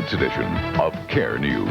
tonight's edition of KARE News.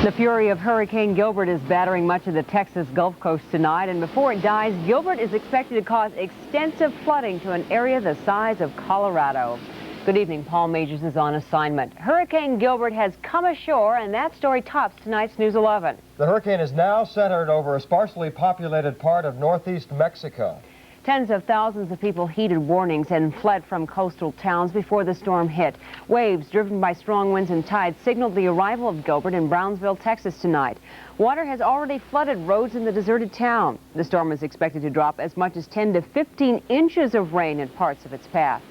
The fury of Hurricane Gilbert is battering much of the Texas Gulf Coast tonight, and before it dies, Gilbert is expected to cause extensive flooding to an area the size of Colorado. Good evening. Paul Majors is on assignment. Hurricane Gilbert has come ashore, and that story tops tonight's News 11. The hurricane is now centered over a sparsely populated part of northeast Mexico. Tens of thousands of people heeded warnings and fled from coastal towns before the storm hit. Waves driven by strong winds and tides signaled the arrival of Gilbert in Brownsville, Texas tonight. Water has already flooded roads in the deserted town. The storm is expected to drop as much as 10 to 15 inches of rain in parts of its path.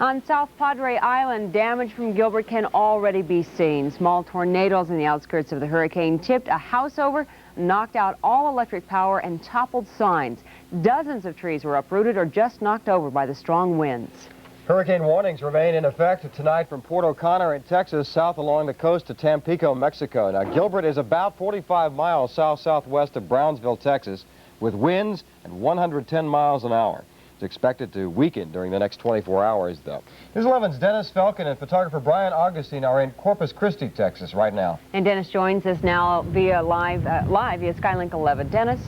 On South Padre Island, damage from Gilbert can already be seen. Small tornadoes in the outskirts of the hurricane tipped a house over, knocked out all electric power, and toppled signs. Dozens of trees were uprooted or just knocked over by the strong winds. Hurricane warnings remain in effect tonight from Port O'Connor in Texas south along the coast to Tampico, Mexico. Now, Gilbert is about 45 miles south-southwest of Brownsville, Texas, with winds at 110 miles an hour. It's expected to weaken during the next 24 hours, though. News 11's Dennis Feltgen and photographer Brian Augustine are in Corpus Christi, Texas, right now. And Dennis joins us now via live via Skylink 11. Dennis?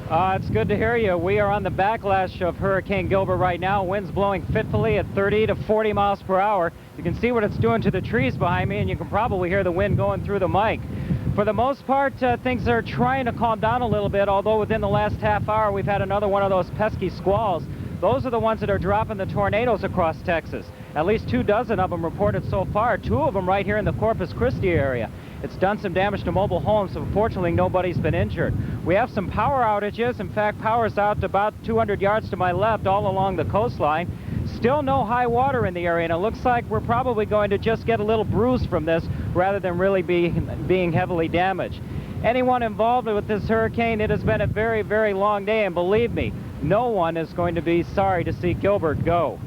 It's good to hear you. We are on the backlash of Hurricane Gilbert right now. Winds blowing fitfully at 30 to 40 miles per hour. You can see what it's doing to the trees behind me, and you can probably hear the wind going through the mic. For the most part, things are trying to calm down a little bit, although within the last half hour we've had another one of those pesky squalls. Those are the ones that are dropping the tornadoes across Texas. At least 24 of them reported so far, 2 of them right here in the Corpus Christi area. It's done some damage to mobile homes, so fortunately nobody's been injured. We have some power outages. In fact, power's out about 200 yards to my left all along the coastline. Still no high water in the area, and it looks like we're probably going to just get a little bruise from this rather than really being heavily damaged. Anyone involved with this hurricane, it has been a very, very long day, and believe me, no one is going to be sorry to see Gilbert go.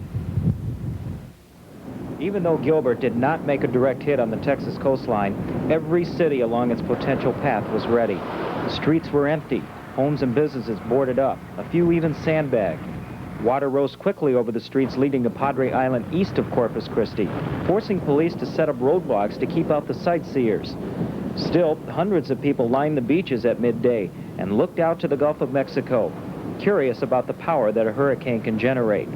Even though Gilbert did not make a direct hit on the Texas coastline, every city along its potential path was ready. The streets were empty, homes and businesses boarded up, a few even sandbagged. Water rose quickly over the streets leading to Padre Island east of Corpus Christi, forcing police to set up roadblocks to keep out the sightseers. Still, hundreds of people lined the beaches at midday and looked out to the Gulf of Mexico, curious about the power that a hurricane can generate.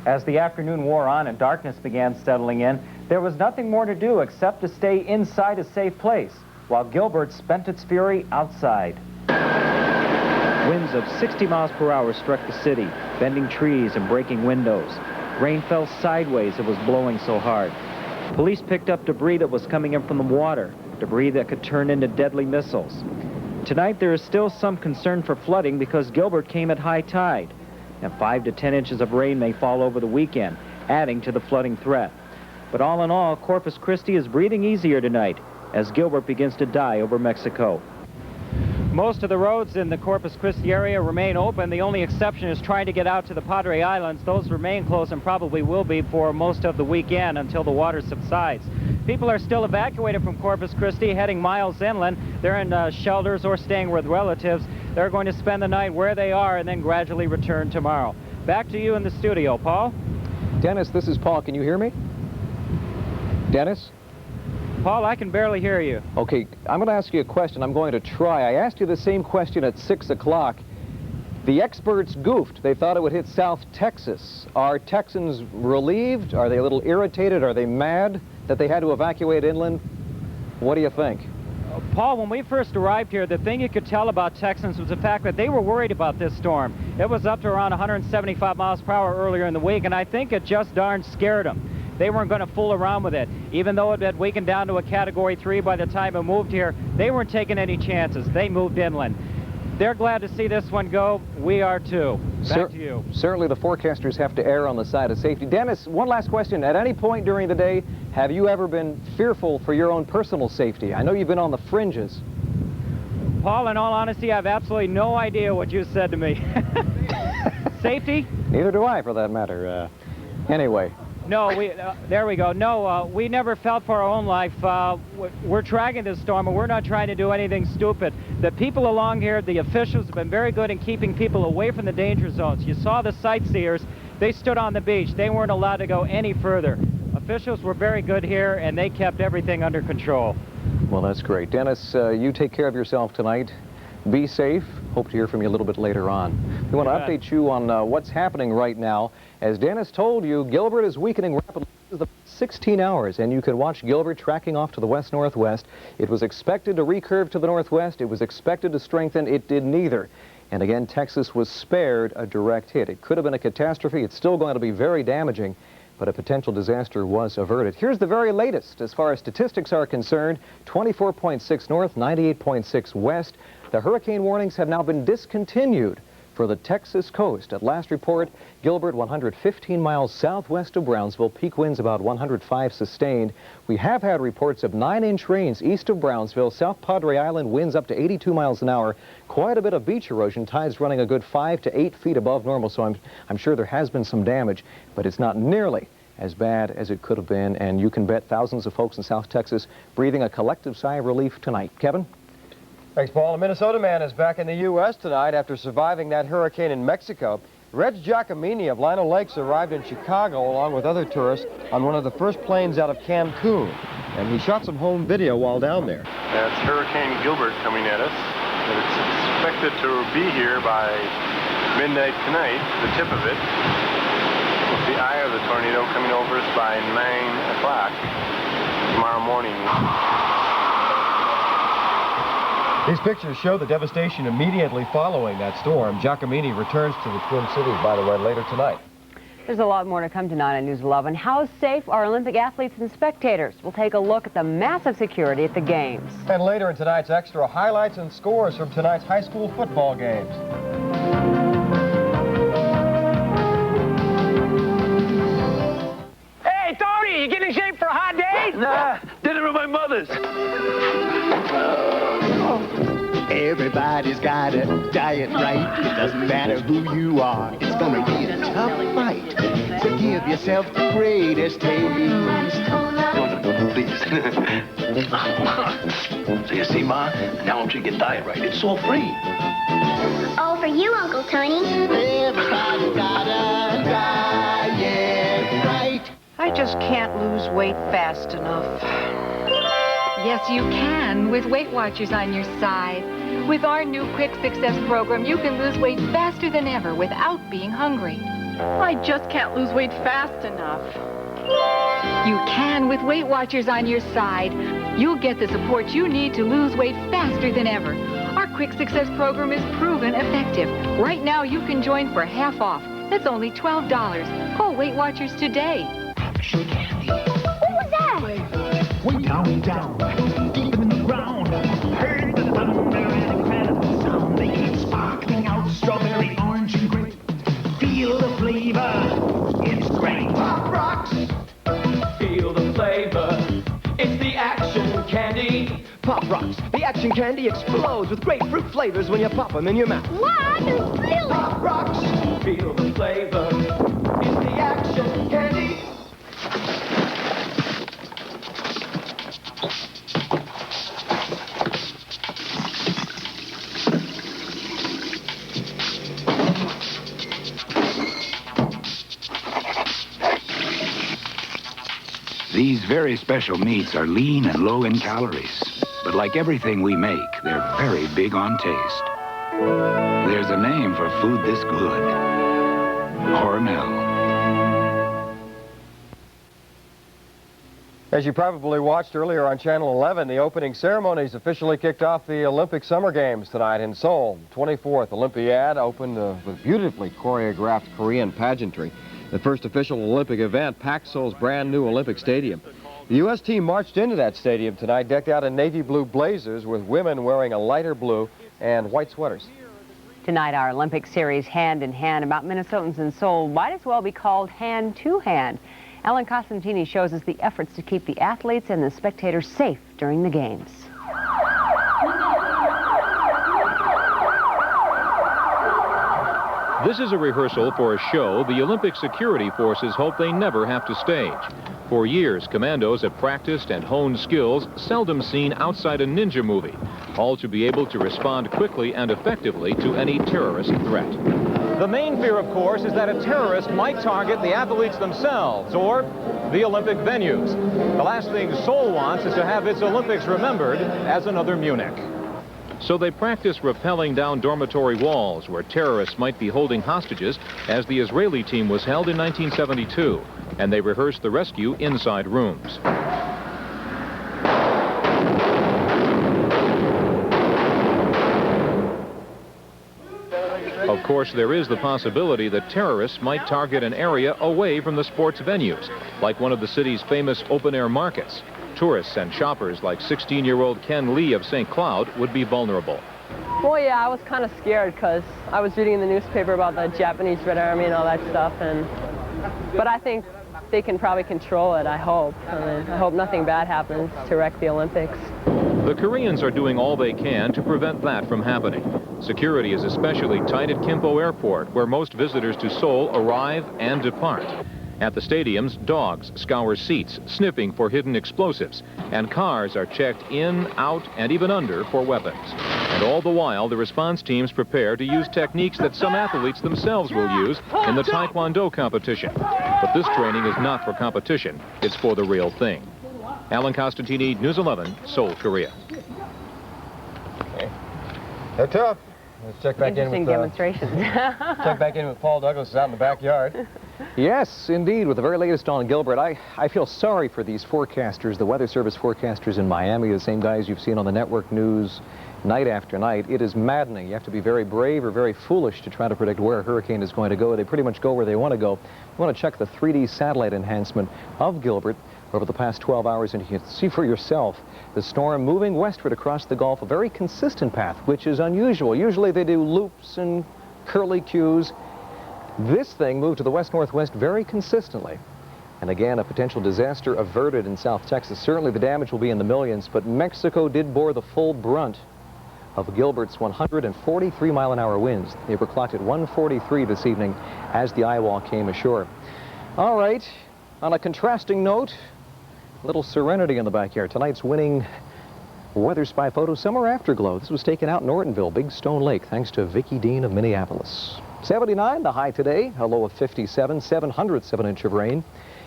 As the afternoon wore on and darkness began settling in, there was nothing more to do except to stay inside a safe place, while Gilbert spent its fury outside. Winds of 60 miles per hour struck the city, bending trees and breaking windows. Rain fell sideways, it was blowing so hard. Police picked up debris that was coming in from the water, debris that could turn into deadly missiles. Tonight there is still some concern for flooding because Gilbert came at high tide, and 5 to 10 inches of rain may fall over the weekend, adding to the flooding threat. But all in all, Corpus Christi is breathing easier tonight as Gilbert begins to die over Mexico. Most of the roads in the Corpus Christi area remain open. The only exception is trying to get out to the Padre Islands. Those remain closed and probably will be for most of the weekend until the water subsides. People are still evacuated from Corpus Christi, heading miles inland. They're in shelters or staying with relatives. They're going to spend the night where they are and then gradually return tomorrow. Back to you in the studio, Paul. Dennis, this is Paul. Can you hear me? Dennis? Paul, I can barely hear you. Okay, I'm going to ask you a question. I'm going to try. I asked you the same question at 6 o'clock. The experts goofed. They thought it would hit South Texas. Are Texans relieved? Are they a little irritated? Are they mad that they had to evacuate inland? What do you think? Paul, when we first arrived here, the thing you could tell about Texans was the fact that they were worried about this storm. It was up to around 175 miles per hour earlier in the week, and I think it just darn scared them. They weren't going to fool around with it. Even though it had weakened down to a Category 3 by the time it moved here, they weren't taking any chances. They moved inland. They're glad to see this one go. We are too. Back to you. Certainly the forecasters have to err on the side of safety. Dennis, one last question. At any point during the day, have you ever been fearful for your own personal safety? I know you've been on the fringes. Paul, in all honesty, I have absolutely no idea what you said to me. Safety? Neither do I, for that matter. Anyway. No, there we go. No, we never felt for our own life. We're tracking this storm, and we're not trying to do anything stupid. The people along here, the officials, have been very good in keeping people away from the danger zones. You saw the sightseers They stood on the beach. They weren't allowed to go any further. Officials were very good here, and they kept everything under control. Well, that's great. Dennis, you take care of yourself tonight. Be safe. Hope to hear from you a little bit later on. We want to update you on what's happening right now. As Dennis told you, Gilbert is weakening rapidly. 16 hours, and you can watch Gilbert tracking off to the west-northwest. It was expected to recurve to the northwest. It was expected to strengthen. It did neither. And again, Texas was spared a direct hit. It could have been a catastrophe. It's still going to be very damaging, but a potential disaster was averted. Here's the very latest as far as statistics are concerned. 24.6 north, 98.6 west. The hurricane warnings have now been discontinued for the Texas coast. At last report, Gilbert 115 miles southwest of Brownsville, peak winds about 105 sustained. We have had reports of 9-inch rains east of Brownsville, South Padre Island, winds up to 82 miles an hour. Quite a bit of beach erosion, tides running a good 5 to 8 feet above normal, so I'm sure there has been some damage, but it's not nearly as bad as it could have been, and you can bet thousands of folks in South Texas breathing a collective sigh of relief tonight. Kevin? Thanks, Paul. A Minnesota man is back in the U.S. tonight after surviving that hurricane in Mexico. Reg Giacomini of Lino Lakes arrived in Chicago along with other tourists on one of the first planes out of Cancun, and he shot some home video while down there. That's Hurricane Gilbert coming at us. It's expected to be here by midnight tonight, the tip of it, with the eye of the tornado coming over us by 9 o'clock tomorrow morning. These pictures show the devastation immediately following that storm. Giacomini returns to the Twin Cities, by the way, later tonight. There's a lot more to come tonight on News 11. How safe are Olympic athletes and spectators? We'll take a look at the massive security at the games. And later in tonight's Extra, highlights and scores from tonight's high school football games. Hey, Tony, you getting in shape for a hot day? Nah, dinner with my mother's. Everybody's got a diet right. It doesn't matter who you are. It's gonna be a tough fight to give yourself the greatest taste. No, please. So you see, Ma, now once you get diet right, it's all free. All for you, Uncle Tony. Everybody's got a diet right. I just can't lose weight fast enough. Yes, you can, with Weight Watchers on your side. With our new Quick Success program, you can lose weight faster than ever without being hungry. I just can't lose weight fast enough. You can with Weight Watchers on your side. You'll get the support you need to lose weight faster than ever. Our Quick Success program is proven effective. Right now, you can join for half off. That's only $12. Call Weight Watchers today. What was that? Way down, deep in the ground. Heard the thunder and incredible sound. They keep sparkling out strawberry, orange, and grape. Feel the flavor, it's great. Pop rocks. Feel the flavor, it's the action candy. Pop Rocks, the action candy explodes with grapefruit flavors when you pop them in your mouth. Wow, they're brilliant. Pop Rocks. Feel the flavor, it's the action candy. These very special meats are lean and low in calories. But like everything we make, they're very big on taste. There's a name for food this good. Hormel. As you probably watched earlier on Channel 11, the opening ceremonies officially kicked off the Olympic Summer Games tonight in Seoul. 24th Olympiad opened with beautifully choreographed Korean pageantry. The first official Olympic event packed Seoul's brand new Olympic Stadium. The U.S. team marched into that stadium tonight decked out in navy blue blazers with women wearing a lighter blue and white sweaters. Tonight, our Olympic series Hand in Hand about Minnesotans in Seoul might as well be called Hand to Hand. Ellen Costantini shows us the efforts to keep the athletes and the spectators safe during the games. This is a rehearsal for a show the Olympic security forces hope they never have to stage. For years, commandos have practiced and honed skills seldom seen outside a ninja movie, all to be able to respond quickly and effectively to any terrorist threat. The main fear, of course, is that a terrorist might target the athletes themselves or the Olympic venues. The last thing Seoul wants is to have its Olympics remembered as another Munich. So they practice rappelling down dormitory walls where terrorists might be holding hostages, as the Israeli team was held in 1972, and they rehearsed the rescue inside rooms. Of course, there is the possibility that terrorists might target an area away from the sports venues, like one of the city's famous open-air markets. Tourists and shoppers like 16-year-old Ken Lee of St. Cloud would be vulnerable. Well, yeah, I was kind of scared because I was reading in the newspaper about the Japanese Red Army and all that stuff, but I think they can probably control it, I hope. I hope nothing bad happens to wreck the Olympics. The Koreans are doing all they can to prevent that from happening. Security is especially tight at Gimpo Airport, where most visitors to Seoul arrive and depart. At the stadiums, dogs scour seats, sniffing for hidden explosives, and cars are checked in, out, and even under for weapons. And all the while, the response teams prepare to use techniques that some athletes themselves will use in the Taekwondo competition. But this training is not for competition, it's for the real thing. Alan Costantini, News 11, Seoul, Korea. Okay. They're tough. Let's check back in with demonstrations. check back in with Paul Douglas out in the backyard. Yes, indeed. With the very latest on Gilbert, I feel sorry for these forecasters, the Weather Service forecasters in Miami, the same guys you've seen on the network news night after night. It is maddening. You have to be very brave or very foolish to try to predict where a hurricane is going to go. They pretty much go where they want to go. You want to check the 3D satellite enhancement of Gilbert over the past 12 hours, and you can see for yourself the storm moving westward across the Gulf, a very consistent path, which is unusual. Usually they do loops and curlicues. This thing moved to the west-northwest very consistently. And again, a potential disaster averted in South Texas. Certainly the damage will be in the millions, but Mexico did bore the full brunt of Gilbert's 143-mile-an-hour winds. They were clocked at 143 this evening as the eye wall came ashore. All right, on a contrasting note, a little serenity in the backyard. Tonight's winning Weather Spy photo, summer afterglow. This was taken out in Ortonville, Big Stone Lake, thanks to Vicki Dean of Minneapolis. 79, the high today, a low of 57, 700ths of an inch of rain.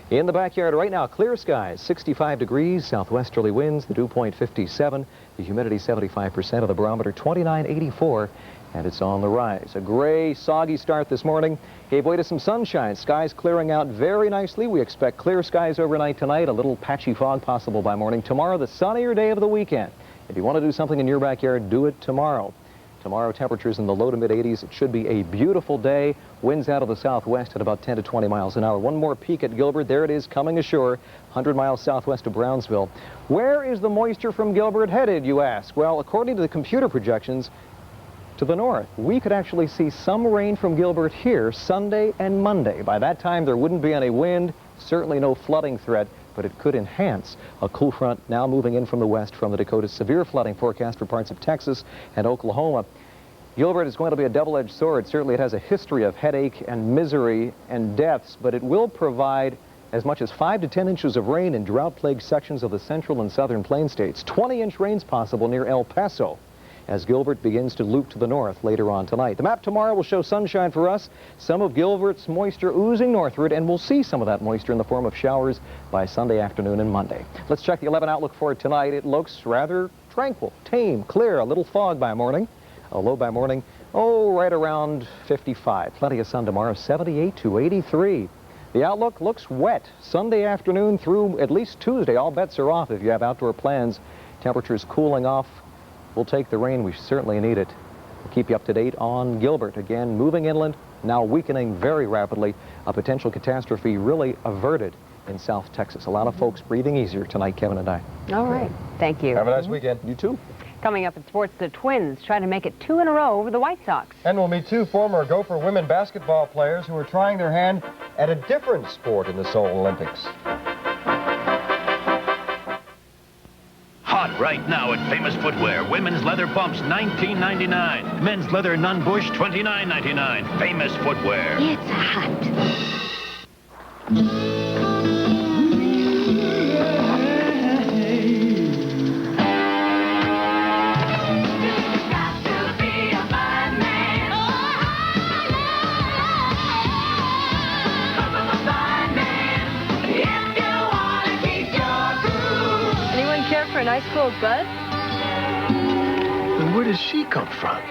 In the backyard right now, clear skies, 65 degrees, southwesterly winds, the dew point 57, the humidity 75% of the barometer 2984, and it's on the rise. A gray, soggy start this morning gave way to some sunshine. Skies clearing out very nicely. We expect clear skies overnight tonight, a little patchy fog possible by morning. Tomorrow, the sunnier day of the weekend. If you want to do something in your backyard, do it tomorrow. Tomorrow, temperatures in the low to mid-80s. It should be a beautiful day. Winds out of the southwest at about 10 to 20 miles an hour. One more peek at Gilbert. There it is coming ashore, 100 miles southwest of Brownsville. Where is the moisture from Gilbert headed, you ask? Well, according to the computer projections, to the north. We could actually see some rain from Gilbert here Sunday and Monday. By that time, there wouldn't be any wind, certainly no flooding threat, but it could enhance a cool front now moving in from the west from the Dakotas. Severe flooding forecast for parts of Texas and Oklahoma. Gilbert is going to be a double-edged sword. Certainly it has a history of headache and misery and deaths, but it will provide as much as 5 to 10 inches of rain in drought-plagued sections of the central and southern plain states. 20-inch rains possible near El Paso as Gilbert begins to loop to the north later on tonight. The map tomorrow will show sunshine for us, some of Gilbert's moisture oozing northward, and we'll see some of that moisture in the form of showers by Sunday afternoon and Monday. Let's check the 11 outlook for tonight. It looks rather tranquil, tame, clear, a little fog by morning, a low by morning, right around 55. Plenty of sun tomorrow, 78 to 83. The outlook looks wet Sunday afternoon through at least Tuesday. All bets are off if you have outdoor plans. Temperatures cooling off. We'll take the rain. We certainly need it. We'll keep you up to date on Gilbert. Again, moving inland, now weakening very rapidly. A potential catastrophe really averted in South Texas. A lot of folks breathing easier tonight, Kevin and I. All right. Thank you. Have a nice weekend. You too. Coming up in sports, the Twins try to make it 2 in a row over the White Sox. And we'll meet 2 former Gopher women basketball players who are trying their hand at a different sport in the Seoul Olympics. Hot right now at Famous Footwear. Women's leather pumps, $19.99. Men's leather nunbush, $29.99. Famous Footwear. It's hot. wearing nice clothes, bud. And where does she come from?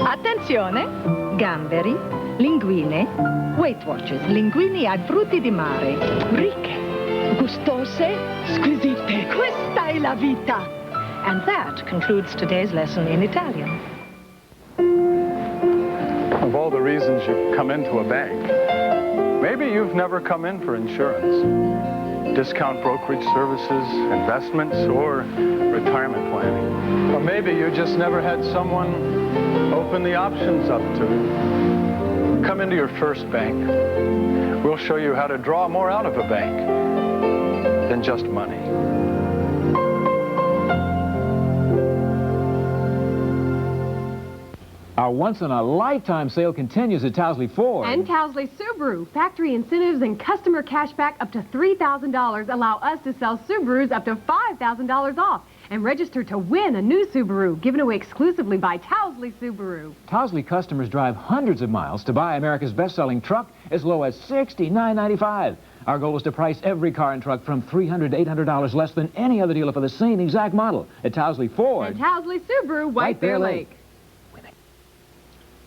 Attenzione, gamberi, linguine, Weight Watchers, linguine ai frutti di mare, ricche, gustose, squisite. Questa è la vita. And that concludes today's lesson in Italian. Of all the reasons you've come into a bank, maybe you've never come in for insurance, discount brokerage services, investments, or retirement planning. Or maybe you just never had someone open the options up to you. Come into your first bank. We'll show you how to draw more out of a bank than just money. Our once-in-a-lifetime sale continues at Towsley Ford. And Towsley Subaru. Factory incentives and customer cashback up to $3,000 allow us to sell Subarus up to $5,000 off. And register to win a new Subaru, given away exclusively by Towsley Subaru. Towsley customers drive hundreds of miles to buy America's best-selling truck as low as $69.95. Our goal is to price every car and truck from $300 to $800 less than any other dealer for the same exact model at Towsley Ford. And Towsley Subaru, White Bear Lake.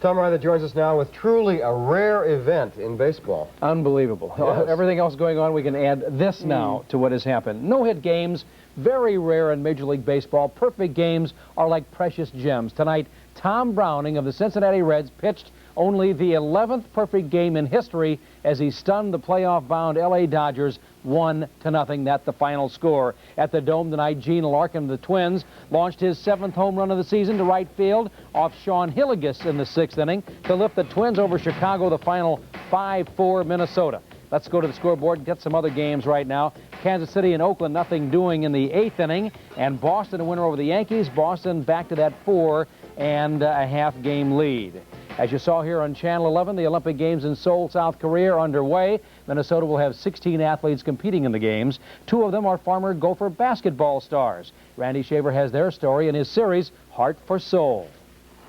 Tom Ryder joins us now with truly a rare event in baseball. Unbelievable. Yes. Everything else going on, we can add this now to what has happened. No-hit games, very rare in Major League Baseball. Perfect games are like precious gems. Tonight, Tom Browning of the Cincinnati Reds pitched only the 11th perfect game in history as he stunned the playoff-bound L.A. Dodgers 1-0. That's the final score. At the Dome tonight, Gene Larkin of the Twins launched his 7th home run of the season to right field off Sean Hilligus in the 6th inning to lift the Twins over Chicago, the final 5-4 Minnesota. Let's go to the scoreboard and get some other games right now. Kansas City and Oakland, nothing doing in the 8th inning. And Boston a winner over the Yankees. Boston back to that 4.5 game lead. As you saw here on Channel 11, the Olympic Games in Seoul, South Korea are underway. Minnesota will have 16 athletes competing in the games. 2 of them are former Gopher basketball stars. Randy Shaver has their story in his series, Heart for Soul.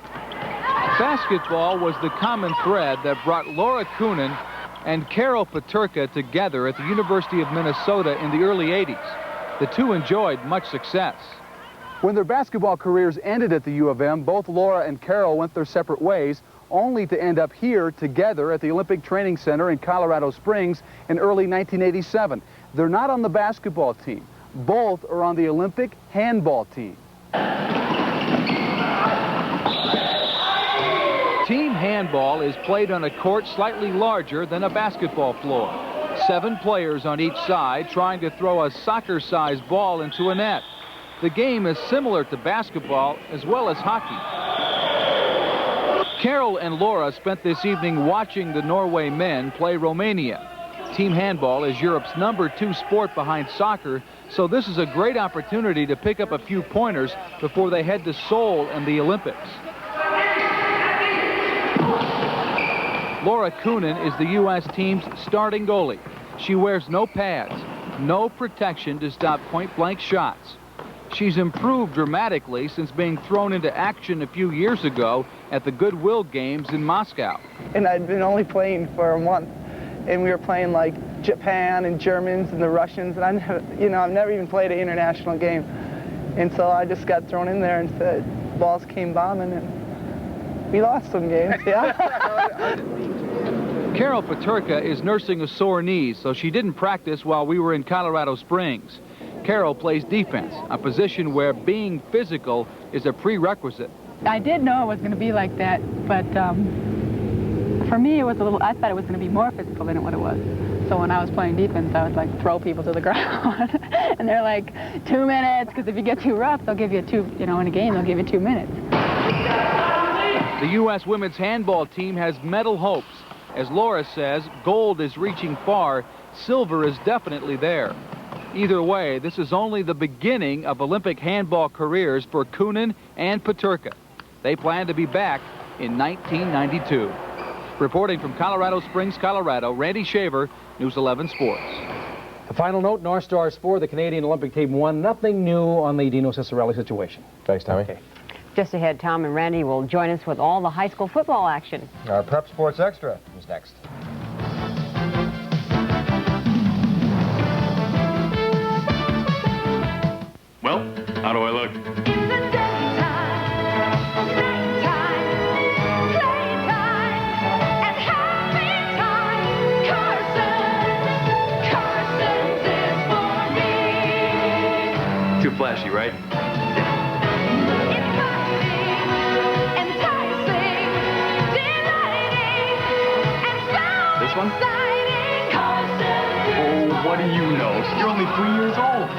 Basketball was the common thread that brought Laura Coonan and Carol Paterka together at the University of Minnesota in the early 80s. The two enjoyed much success. When their basketball careers ended at the U of M, both Laura and Carol went their separate ways, only to end up here together at the Olympic Training Center in Colorado Springs in early 1987. They're not on the basketball team. Both are on the Olympic handball team. Team handball is played on a court slightly larger than a basketball floor. 7 players on each side trying to throw a soccer-sized ball into a net. The game is similar to basketball as well as hockey. Carol and Laura spent this evening watching the Norway men play Romania. Team handball is Europe's #2 sport behind soccer, so this is a great opportunity to pick up a few pointers before they head to Seoul and the Olympics. Laura Coonan is the U.S. team's starting goalie. She wears no pads, no protection to stop point-blank shots. She's improved dramatically since being thrown into action a few years ago at the Goodwill Games in Moscow. And I'd been only playing for a month, and we were playing like Japan and Germans and the Russians, and I've never even played an international game. And so I just got thrown in there and said, balls came bombing, and we lost some games, yeah. Carol Paterka is nursing a sore knee, so she didn't practice while we were in Colorado Springs. Carol plays defense, a position where being physical is a prerequisite. I did know it was going to be like that, but for me, I thought it was going to be more physical than what it was. So when I was playing defense, I would like throw people to the ground. And they're like, 2 minutes, because if you get too rough, they'll give you in a game, they'll give you 2 minutes. The U.S. women's handball team has medal hopes. As Laura says, gold is reaching far, silver is definitely there. Either way, this is only the beginning of Olympic handball careers for Coonan and Paterka. They plan to be back in 1992. Reporting from Colorado Springs, Colorado, Randy Shaver, News 11 Sports. The final note, North Stars 4, the Canadian Olympic team 1. Nothing new on the Dino Ciccarelli situation. Thanks, Tommy. Okay. Just ahead, Tom and Randy will join us with all the high school football action. Our Prep Sports Extra is next. How do I look? Too flashy, right? This one? Oh, what do you know? You're only 3 years old.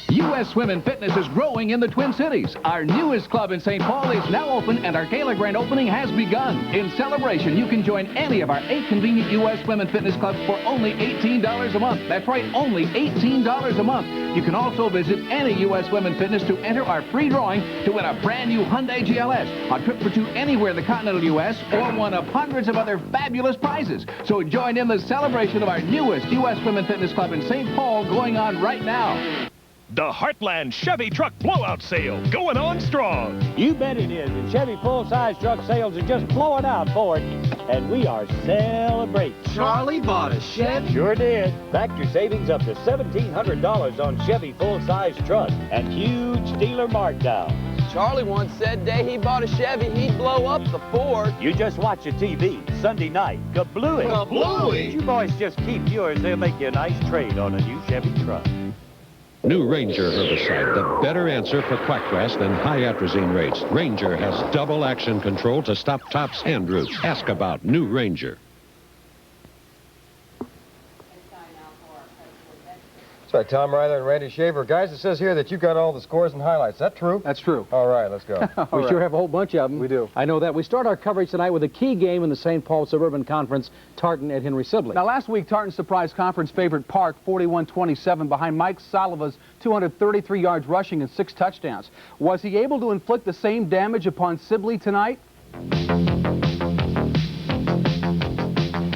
U.S. Swim & Fitness is growing in the Twin Cities. Our newest club in St. Paul is now open, and our gala grand opening has begun. In celebration, you can join any of our 8 convenient U.S. Swim & Fitness clubs for only $18 a month. That's right, only $18 a month. You can also visit any U.S. Swim & Fitness to enter our free drawing to win a brand new Hyundai GLS, a trip for 2 anywhere in the continental U.S., or one of hundreds of other fabulous prizes. So join in the celebration of our newest U.S. Swim & Fitness club in St. Paul going on right now. The Heartland Chevy Truck Blowout Sale going on strong. You bet it is. The Chevy full-size truck sales are just blowing out for it, and we are celebrating. Charlie bought a Chevy? Sure did. Factory savings up to $1,700 on Chevy full-size truck and huge dealer markdown. Charlie once said day he bought a Chevy, he'd blow up the Ford. You just watch the TV Sunday night. Kablooey. Kablooey? You boys just keep yours. They'll make you a nice trade on a new Chevy truck. New Ranger herbicide, the better answer for quackgrass than high atrazine rates. Ranger has double action control to stop tops and roots. Ask about New Ranger. That's right, Tom Ryler and Randy Shaver. Guys, it says here that you got all the scores and highlights. Is that true? That's true. All right, let's go. We sure have a whole bunch of them. We do. I know that. We start our coverage tonight with a key game in the St. Paul Suburban Conference, Tartan at Henry Sibley. Now, last week, Tartan surprised conference favorite Park 41-27 behind Mike Saliva's 233 yards rushing and 6 touchdowns. Was he able to inflict the same damage upon Sibley tonight?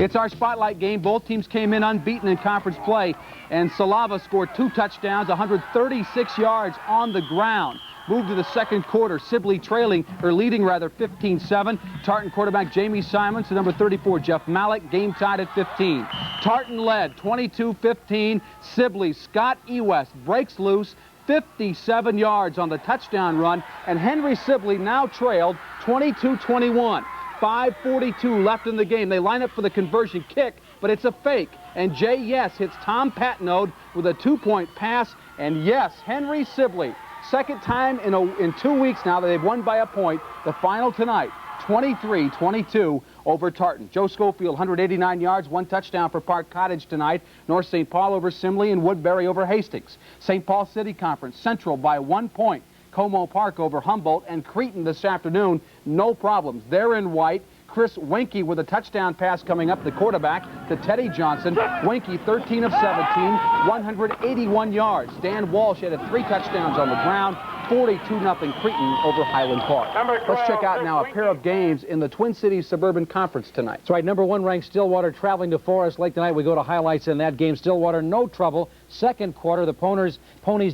It's our spotlight game. Both teams came in unbeaten in conference play, and Salava scored 2 touchdowns, 136 yards on the ground. Moved to the second quarter, Sibley leading 15-7. Tartan quarterback Jamie Simons to number 34, Jeff Malik, game tied at 15. Tartan led 22-15. Sibley, Scott Ewest breaks loose, 57 yards on the touchdown run, and Henry Sibley now trailed 22-21. 5:42 left in the game. They line up for the conversion kick, but it's a fake. And Jay Yes hits Tom Patnode with a 2-point pass. And yes, Henry Sibley, second time in 2 weeks now that they've won by a point. The final tonight, 23-22 over Tartan. Joe Schofield, 189 yards, 1 touchdown for Park Cottage tonight. North St. Paul over Simley and Woodbury over Hastings. St. Paul City Conference, Central by 1 point. Como Park over Humboldt, and Cretin this afternoon, no problems. They're in white. Chris Winkie with a touchdown pass coming up, the quarterback, to Teddy Johnson. Winkie, 13 of 17, 181 yards. Dan Walsh had 3 touchdowns on the ground. 42-0 Cretin over Highland Park. Let's check out now a pair of games in the Twin Cities Suburban Conference tonight. That's right, number 1 ranked Stillwater traveling to Forest Lake tonight. We go to highlights in that game. Stillwater, no trouble. Second quarter, the Ponies'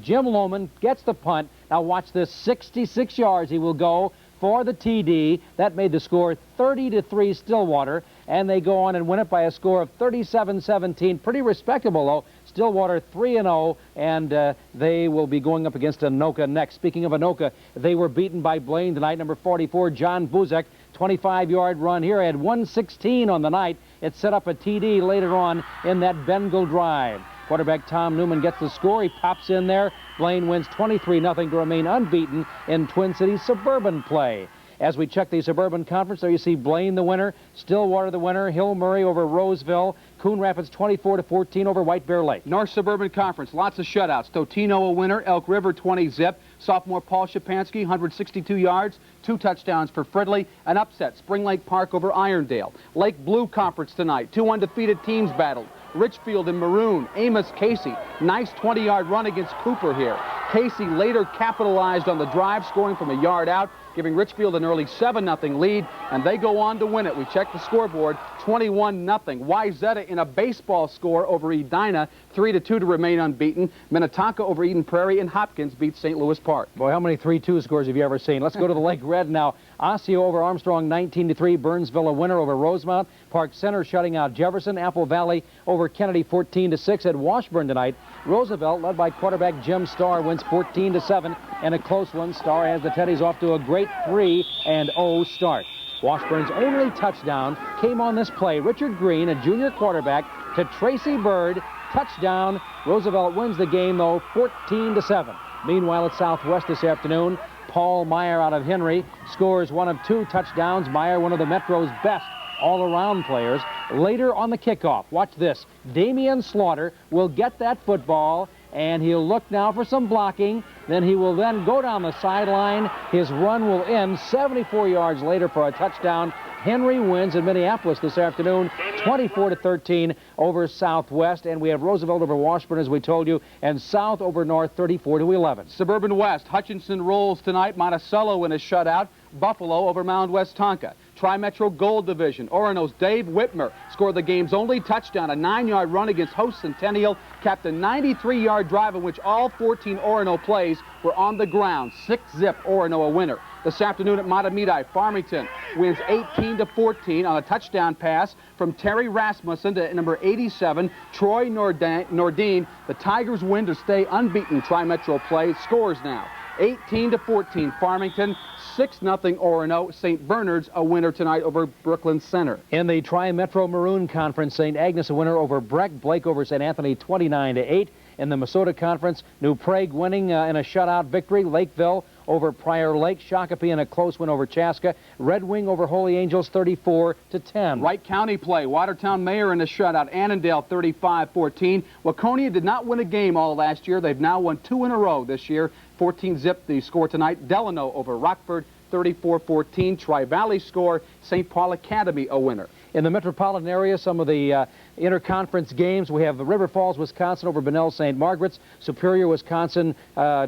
Jim Lohman gets the punt. Now watch this, 66 yards he will go for the TD. That made the score 30-3 Stillwater, and they go on and win it by a score of 37-17. Pretty respectable, though. Stillwater 3-0, and they will be going up against Anoka next. Speaking of Anoka, they were beaten by Blaine tonight. Number 44, John Buzek, 25-yard run here. Had 116 on the night. It set up a TD later on in that Bengal drive. Quarterback Tom Newman gets the score. He pops in there. Blaine wins 23-0 to remain unbeaten in Twin Cities suburban play. As we check the Suburban Conference, there you see Blaine the winner, Stillwater the winner, Hill Murray over Roseville, Coon Rapids 24-14 over White Bear Lake. North Suburban Conference, lots of shutouts. Totino a winner, Elk River 20-zip. Sophomore Paul Shapansky, 162 yards, 2 touchdowns for Fridley. An upset, Spring Lake Park over Irondale. Lake Blue Conference tonight, 2 undefeated teams battled. Richfield and Maroon, Amos Casey. Nice 20-yard run against Cooper here. Casey later capitalized on the drive, scoring from a yard out, giving Richfield an early 7-0 lead, and they go on to win it. We check the scoreboard, 21-0. Wyzetta in a baseball score over Edina, 3-2 to remain unbeaten. Minnetonka over Eden Prairie, and Hopkins beats St. Louis Park. Boy, how many 3-2 scores have you ever seen? Let's go to the Lake Red now. Osseo over Armstrong 19-3. Burnsville a winner over Rosemount. Park Center shutting out Jefferson. Apple Valley over Kennedy 14-6 at Washburn tonight. Roosevelt, led by quarterback Jim Starr, wins 14-7 and a close one. Starr has the Teddies off to a great 3-0 start. Washburn's only touchdown came on this play. Richard Green, a junior quarterback, to Tracy Bird. Touchdown. Roosevelt wins the game, though, 14-7. Meanwhile, at Southwest this afternoon, Paul Meyer out of Henry scores one of 2 touchdowns. Meyer, one of the Metro's best all-around players. Later on the kickoff, watch this. Damian Slaughter will get that football, and he'll look now for some blocking. Then he will then go down the sideline. His run will end 74 yards later for a touchdown. Henry wins in Minneapolis this afternoon, 24-13 over Southwest. And we have Roosevelt over Washburn, as we told you, and South over North, 34-11. Suburban West, Hutchinson rolls tonight. Monticello in a shutout. Buffalo over Mound West Tonka. Tri-Metro Gold Division. Orono's Dave Whitmer scored the game's only touchdown, a 9-yard run against host Centennial, capped a 93-yard drive in which all 14 Orono plays were on the ground. 6-zip Orono a winner. This afternoon at Matamidi, Farmington wins 18-14 on a touchdown pass from Terry Rasmussen to number 87, Troy Nordine. The Tigers win to stay unbeaten. Tri-Metro play scores now. 18-14 Farmington, 6-0 Orono. St. Bernard's a winner tonight over Brooklyn Center. In the Tri-Metro Maroon Conference, St. Agnes a winner over Breck. Blake over St. Anthony 29-8. In the Minnesota Conference, New Prague winning in a shutout victory. Lakeville over Prior Lake. Shakopee in a close win over Chaska. Red Wing over Holy Angels 34-10. Wright County play. Watertown Mayor in a shutout. Annandale 35-14. Waconia did not win a game all last year. They've now won 2 in a row this year. 14-zip the score tonight. Delano over Rockford 34-14. Tri-Valley score. St. Paul Academy a winner. In the metropolitan area, some of the interconference games, we have River Falls, Wisconsin over Benilde-St. Margaret's. Superior, Wisconsin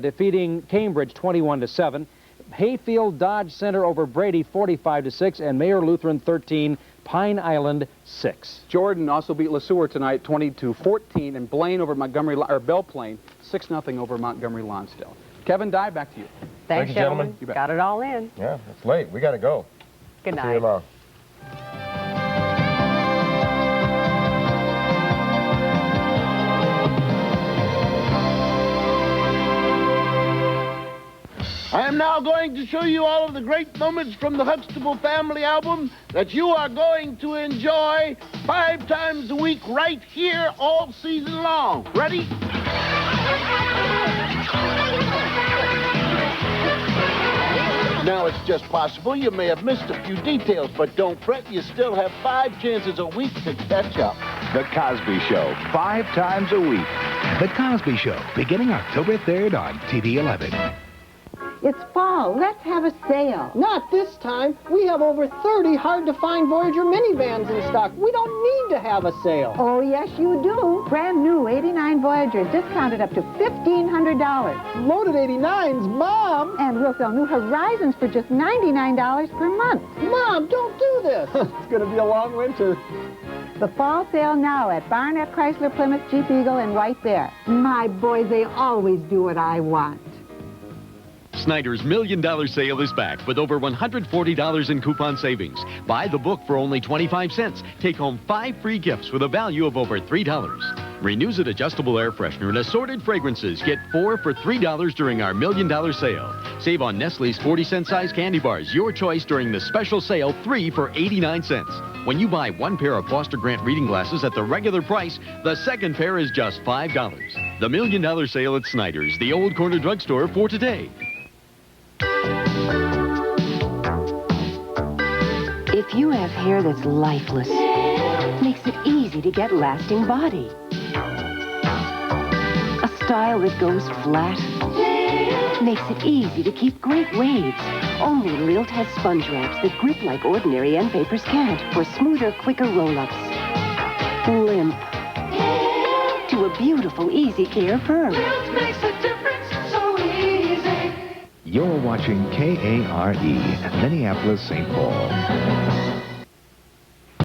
defeating Cambridge 21-7. Hayfield Dodge Center over Brady 45-6. And Mayor Lutheran 13, Pine Island 6. Jordan also beat LeSueur tonight 20-14. And Blaine over Montgomery, or Belle Plaine 6-0 over Montgomery Lonsdale. Kevin Dye, back to you. Thanks, gentlemen. Got it all in. Yeah, it's late. We got to go. Good night. See you tomorrow. I am now going to show you all of the great moments from the Huxtable Family album that you are going to enjoy 5 times a week right here all season long. Ready? Now, it's just possible you may have missed a few details, but don't fret, you still have 5 chances a week to catch up. The Cosby Show, 5 times a week. The Cosby Show, beginning October 3rd on TV 11. It's fall. Let's have a sale. Not this time. We have over 30 hard-to-find Voyager minivans in stock. We don't need to have a sale. Oh, yes, you do. Brand new 89 Voyagers, discounted up to $1,500. Loaded 89s, Mom. And we'll sell new Horizons for just $99 per month. Mom, don't do this. It's going to be a long winter. The fall sale now at BARNETT, CHRYSLER, Plymouth, Jeep Eagle, and White Bear. My boys, they always do what I want. Snyder's $1 million sale is back with over $140 in coupon savings. Buy the book for only 25 cents. Take home 5 free gifts with a value of over $3. Renuzit adjustable air freshener and assorted fragrances. Get 4 for $3 during our $1 million sale. Save on Nestle's 40-cent size candy bars. Your choice during the special sale, 3 for 89 cents. When you buy 1 pair of Foster Grant reading glasses at the regular price, the second pair is just $5. The $1 million sale at Snyder's, the old corner drugstore for today. If you have hair that's lifeless, makes it easy to get lasting body. A style that goes flat, makes it easy to keep great waves. Only Lilt has sponge wraps that grip like ordinary end papers can't for smoother, quicker roll-ups. Limp to a beautiful, easy care perm. Lilt makes a difference so easy. You're watching KARE, Minneapolis, St. Paul.